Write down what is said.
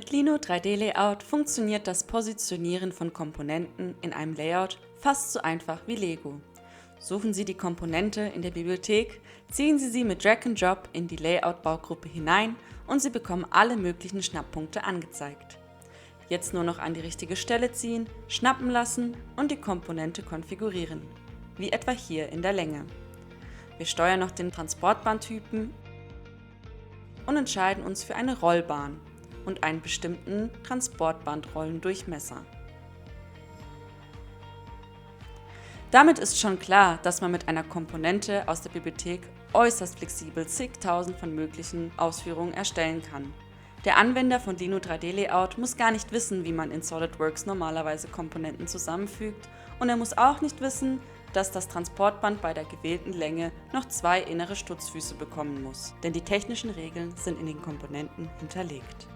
Mit Lino 3D Layout funktioniert das Positionieren von Komponenten in einem Layout fast so einfach wie Lego. Suchen Sie die Komponente in der Bibliothek, ziehen Sie sie mit Drag and Drop in die Layout-Baugruppe hinein und Sie bekommen alle möglichen Schnapppunkte angezeigt. Jetzt nur noch an die richtige Stelle ziehen, schnappen lassen und die Komponente konfigurieren, wie etwa hier in der Länge. Wir steuern noch den Transportbahntypen und entscheiden uns für eine Rollbahn und einen bestimmten Transportbandrollendurchmesser. Damit ist schon klar, dass man mit einer Komponente aus der Bibliothek äußerst flexibel zigtausend von möglichen Ausführungen erstellen kann. Der Anwender von Lino 3D Layout muss gar nicht wissen, wie man in SolidWorks normalerweise Komponenten zusammenfügt, und er muss auch nicht wissen, dass das Transportband bei der gewählten Länge noch 2 innere Stutzfüße bekommen muss, denn die technischen Regeln sind in den Komponenten hinterlegt.